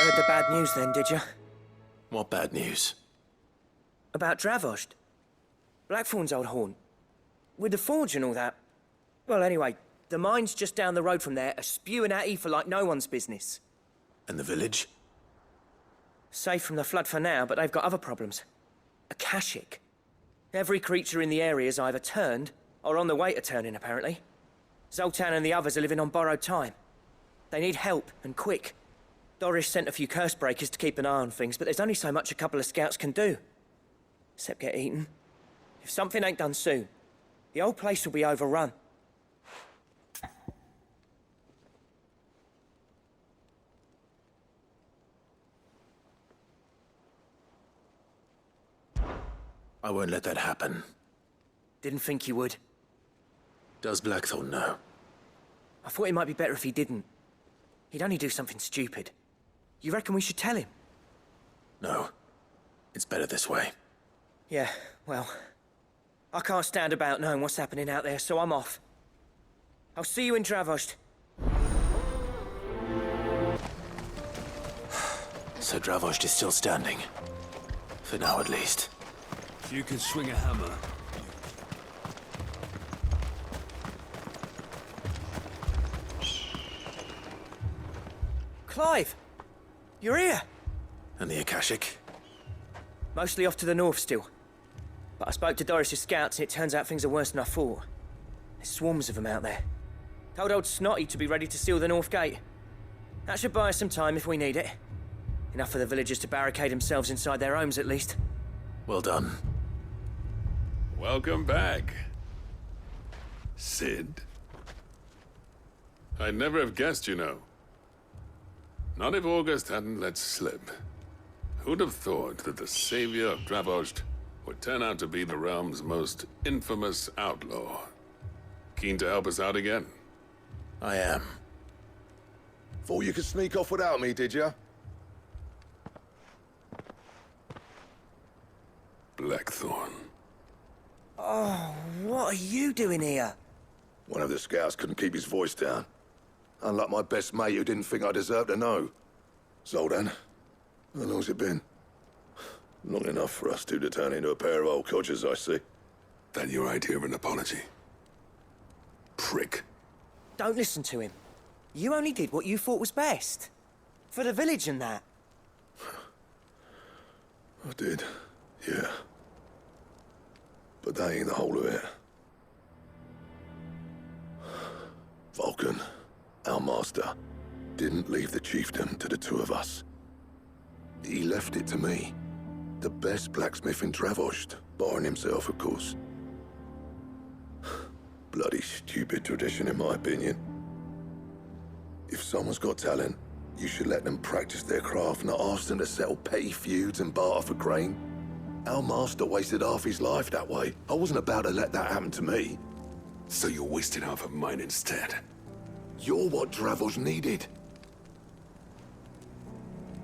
Heard the bad news then, did you? What bad news? About Dravost. Blackthorn's old haunt. With the forge and all that. Well, anyway, the mines just down the road from there are spewing out ether like no one's business. And the village? Safe from the flood for now, but they've got other problems. Akashic. Every creature in the area's either turned, or on the way to turning, apparently. Zoltan and the others are living on borrowed time. They need help, and quick. Doris sent a few curse breakers to keep an eye on things, but there's only so much a couple of scouts can do. Except get eaten. If something ain't done soon, the old place will be overrun. I won't let that happen. Didn't think you would. Does Blackthorn know? I thought it might be better if he didn't. He'd only do something stupid. You reckon we should tell him? No. It's better this way. Yeah, well... I can't stand about knowing what's happening out there, so I'm off. I'll see you in Dravost. So Dravost is still standing. For now, at least. If you can swing a hammer. Clive! You're here! And the Akashic? Mostly off to the north still. But I spoke to Doris's scouts and it turns out things are worse than I thought. There's swarms of them out there. Told old Snotty to be ready to seal the north gate. That should buy us some time if we need it. Enough for the villagers to barricade themselves inside their homes at least. Well done. Welcome back, Sid. I'd never have guessed, you know. Not if August hadn't let slip. Who'd have thought that the savior of Dravost would turn out to be the realm's most infamous outlaw? Keen to help us out again? I am. Thought you could sneak off without me, did ya? Blackthorn. Oh, what are you doing here? One of the scouts couldn't keep his voice down. Unlike my best mate who didn't think I deserved to know. Zoltan, how long's it been? Long enough for us two to turn into a pair of old codgers, I see. That your idea of an apology? Prick. Don't listen to him. You only did what you thought was best. For the village and that. I did, yeah. But that ain't the whole of it. Vulcan, our master, didn't leave the chiefdom to the two of us. He left it to me. The best blacksmith in Dravost, barring himself, of course. Bloody stupid tradition, in my opinion. If someone's got talent, you should let them practice their craft, not ask them to settle petty feuds and barter for grain. Our master wasted half his life that way. I wasn't about to let that happen to me. So you wasted half of mine instead. You're what Dravost needed.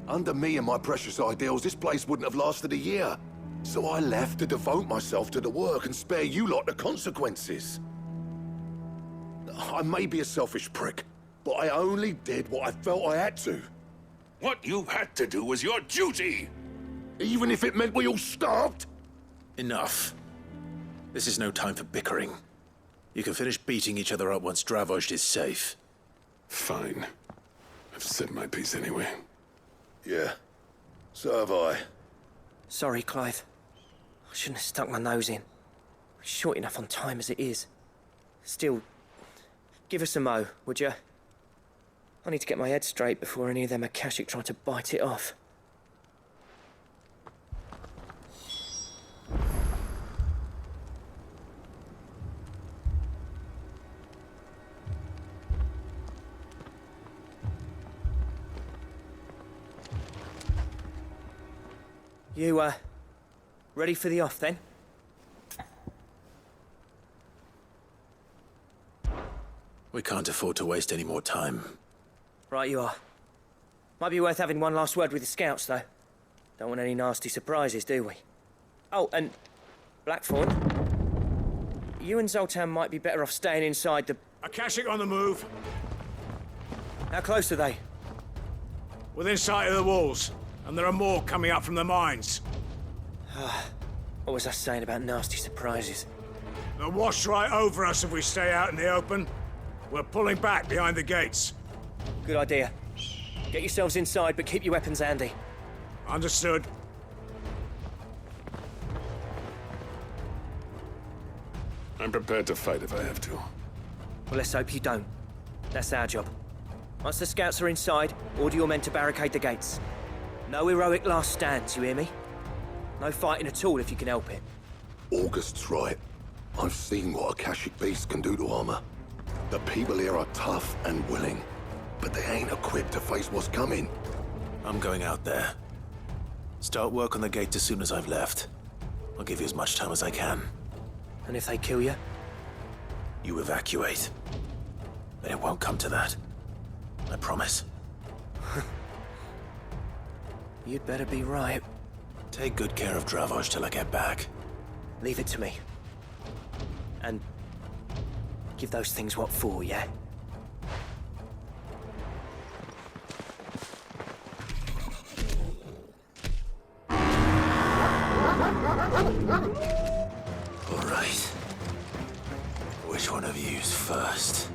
Under me and my precious ideals, this place wouldn't have lasted a year. So I left to devote myself to the work and spare you lot the consequences. I may be a selfish prick, but I only did what I felt I had to. What you had to do was your duty! Even if it meant we all starved? Enough. This is no time for bickering. You can finish beating each other up once Dravost is safe. Fine. I've said my piece anyway. Yeah, so have I. Sorry, Clive. I shouldn't have stuck my nose in. We're short enough on time as it is. Still, give us a mo, would you? I need to get my head straight before any of them Akashic try to bite it off. You, ready for the off, then? We can't afford to waste any more time. Right you are. Might be worth having one last word with the scouts, though. Don't want any nasty surprises, do we? Oh, and Blackthorn, you and Zoltan might be better off staying inside the... Akashic on the move. How close are they? within sight of the walls, and there are more coming up from the mines. What was I saying about nasty surprises? They'll wash right over us if we stay out in the open. We're pulling back behind the gates. Good idea. Get yourselves inside, but keep your weapons handy. Understood. I'm prepared to fight if I have to. Well, let's hope you don't. That's our job. Once the scouts are inside, order your men to barricade the gates. No heroic last stands, you hear me? No fighting at all if you can help it. August's right. I've seen what Akashic beasts can do to armor. The people here are tough and willing, but they ain't equipped to face what's coming. I'm going out there. Start work on the gate as soon as I've left. I'll give you as much time as I can. And if they kill you? You evacuate. But it won't come to that. I promise. You'd better be right. Take good care of Dravoj till I get back. Leave it to me. And give those things what for, yeah? All right. Which one of you's first?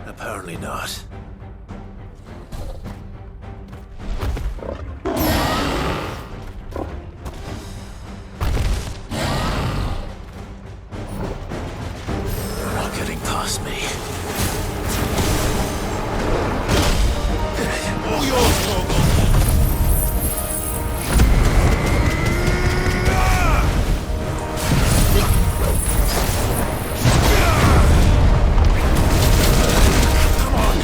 Apparently not. You're not getting past me. All yours, Morgul! Come on!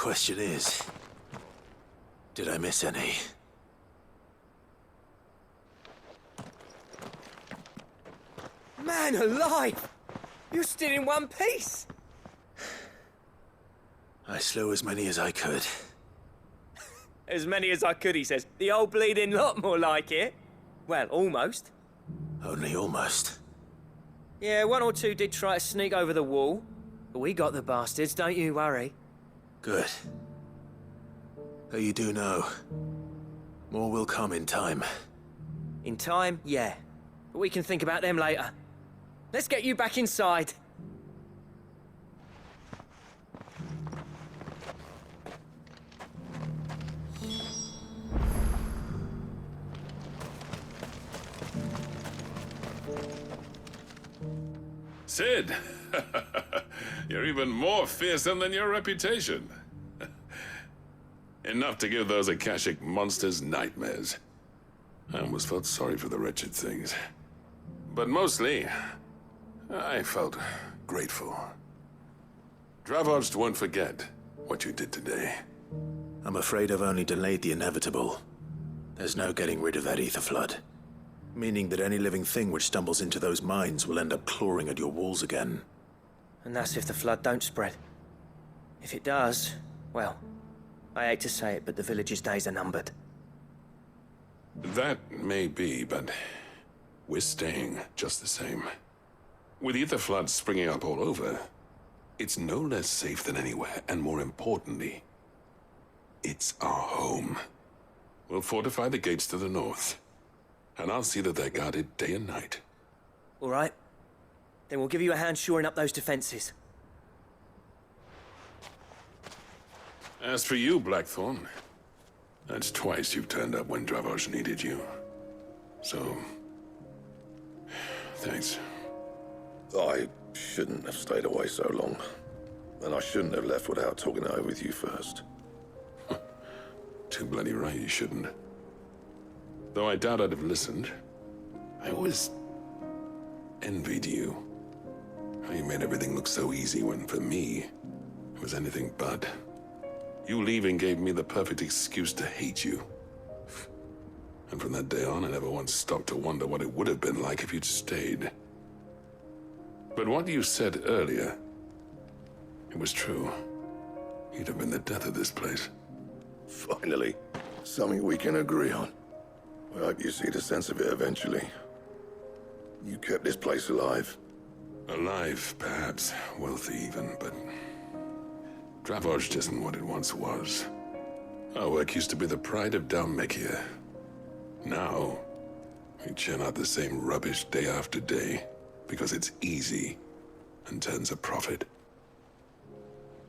question is, did I miss any? Man alive! You're still in one piece! I slew as many as I could. As many as I could, he says. The old bleeding lot, more like it. Well, almost. Only almost. Yeah, one or two did try to sneak over the wall. But we got the bastards, don't you worry. Good. Though you do know, more will come in time. In time, yeah. But we can think about them later. Let's get you back inside. Sid! You're even more fearsome than your reputation. Enough to give those Akashic monsters nightmares. I almost felt sorry for the wretched things. But mostly, I felt grateful. Dravoged won't forget what you did today. I'm afraid I've only delayed the inevitable. There's no getting rid of that ether flood. Meaning that any living thing which stumbles into those mines will end up clawing at your walls again. And that's if the flood don't spread. If it does, well, I hate to say it, but the village's days are numbered. That may be, but we're staying just the same. With ether floods springing up all over, it's no less safe than anywhere, and more importantly, it's our home. We'll fortify the gates to the north, and I'll see that they're guarded day and night. All right. Then we'll give you a hand shoring up those defenses. As for you, Blackthorn, that's twice you've turned up when Dravos needed you. So, thanks. I shouldn't have stayed away so long. And I shouldn't have left without talking it over with you first. Too bloody right you shouldn't. Though I doubt I'd have listened. I always envied you. How you made everything look so easy when, for me, it was anything but. You leaving gave me the perfect excuse to hate you. And from that day on, I never once stopped to wonder what it would have been like if you'd stayed. But what you said earlier, it was true. You'd have been the death of this place. Finally, something we can agree on. I hope you see the sense of it eventually. You kept this place alive. Alive, perhaps. Wealthy even, but Dravoj isn't what it once was. Our work used to be the pride of Dalmekia. Now, we churn out the same rubbish day after day because it's easy and turns a profit.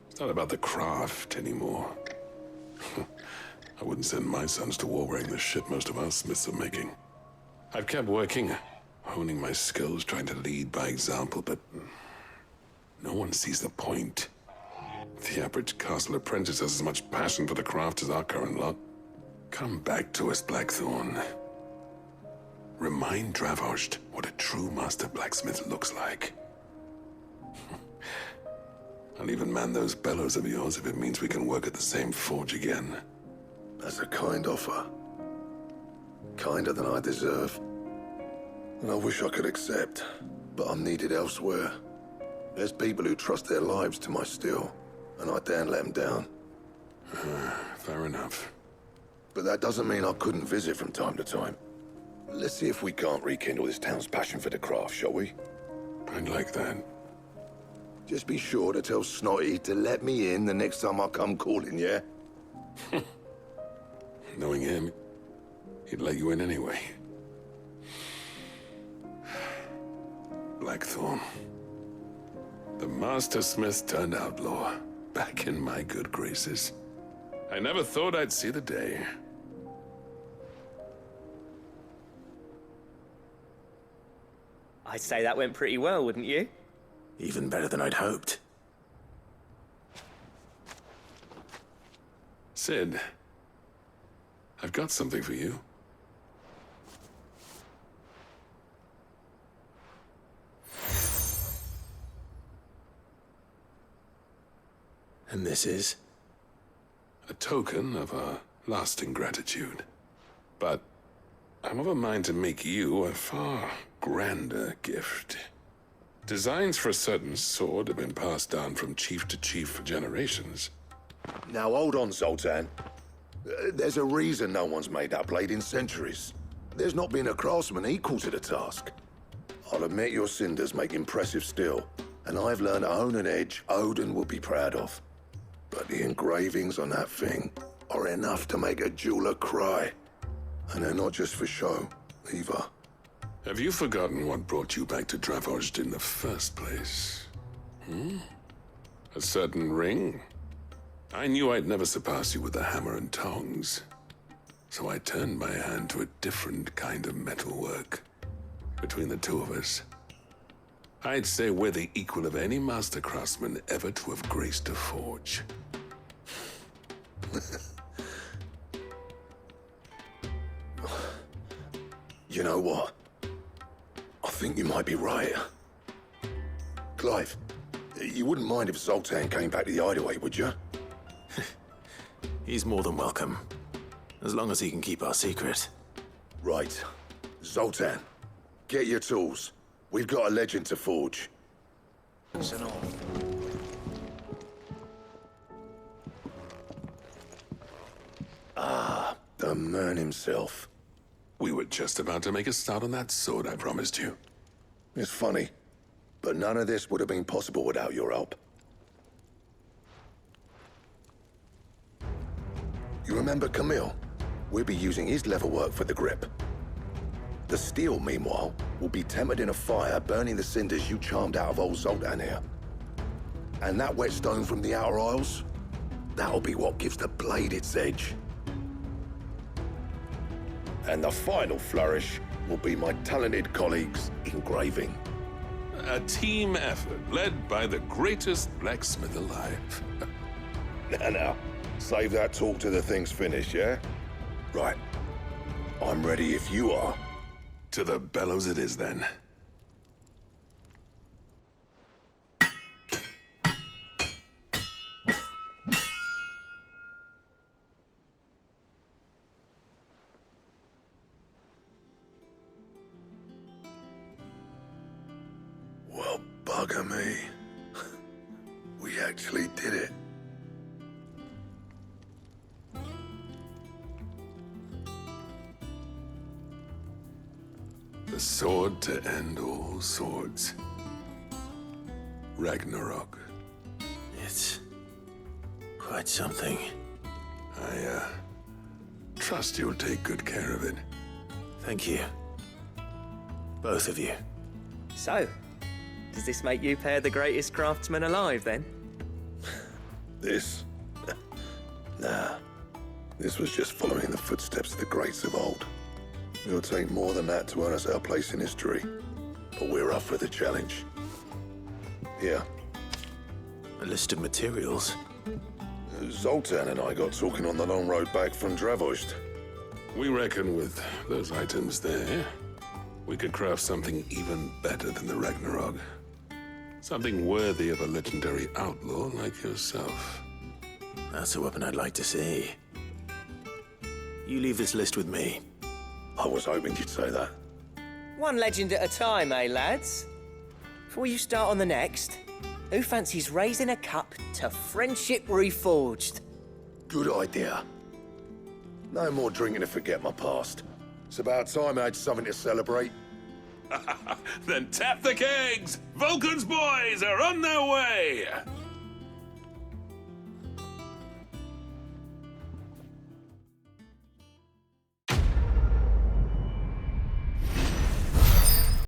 It's not about the craft anymore. I wouldn't send my sons to war wearing the shit most of our smiths are making. I've kept working, honing my skills, trying to lead by example, but no one sees the point. The average castle apprentice has as much passion for the craft as our current lot. Come back to us, Blackthorn. Remind Dravosht what a true master blacksmith looks like. I'll even man those bellows of yours if it means we can work at the same forge again. That's a kind offer. Kinder than I deserve. And I wish I could accept, but I'm needed elsewhere. There's people who trust their lives to my steel, and I daren't let them down. Fair enough. But that doesn't mean I couldn't visit from time to time. Let's see if we can't rekindle this town's passion for the craft, shall we? I'd like that. Just be sure to tell Snotty to let me in the next time I come calling, yeah? Knowing him, he'd let you in anyway. Blackthorn. The Master Smith turned outlaw, back in my good graces. I never thought I'd see the day. I'd say that went pretty well, wouldn't you? Even better than I'd hoped. Sid, I've got something for you. And this is? token of our lasting gratitude. But I'm of a mind to make you a far grander gift. Designs for a certain sword have been passed down from chief to chief for generations. Now hold on, Zoltan. There's a reason no one's made that blade in centuries. There's not been a craftsman equal to the task. I'll admit your cinders make impressive steel, and I've learned to own an edge Odin will be proud of. But the engravings on that thing are enough to make a jeweler cry. And they're not just for show, either. Have you forgotten what brought you back to Dravozd in the first place? A certain ring? I knew I'd never surpass you with a hammer and tongs. So I turned my hand to a different kind of metalwork. Between the two of us, I'd say we're the equal of any master craftsman ever to have graced a forge. You know what? I think you might be right. Clive, you wouldn't mind if Zoltan came back to the hideaway, would you? He's more than welcome. As long as he can keep our secret. Right. Zoltan, get your tools. We've got a legend to forge. Ah, the man himself. We were just about to make a start on that sword I promised you. It's funny, but none of this would have been possible without your help. You remember Camille? We'll be using his leatherwork for the grip. The steel, meanwhile, will be tempered in a fire, burning the cinders you charmed out of old Zoltan here. And that whetstone from the Outer Isles, that'll be what gives the blade its edge. And the final flourish will be my talented colleagues' engraving. A team effort led by the greatest blacksmith alive. Now, save that talk till the thing's finished, yeah? Right. I'm ready if you are. To the bellows it is, then. Well, bugger me. We actually did it. The sword to end all swords. Ragnarok. It's quite something. I, trust you'll take good care of it. Thank you. Both of you. So, does this make you pair the greatest craftsman alive, then? This? Nah. This was just following the footsteps of the greats of old. It'll take more than that to earn us our place in history. But we're up for the challenge. Here. A list of materials. Zoltan and I got talking on the long road back from Dravozd. We reckon with those items there, we could craft something even better than the Ragnarok. Something worthy of a legendary outlaw like yourself. That's a weapon I'd like to see. You leave this list with me. I was hoping you'd say that. One legend at a time, eh, lads? Before you start on the next, who fancies raising a cup to friendship reforged? Good idea. No more drinking to forget my past. It's about time I had something to celebrate. Then tap the kegs! Vulcan's boys are on their way!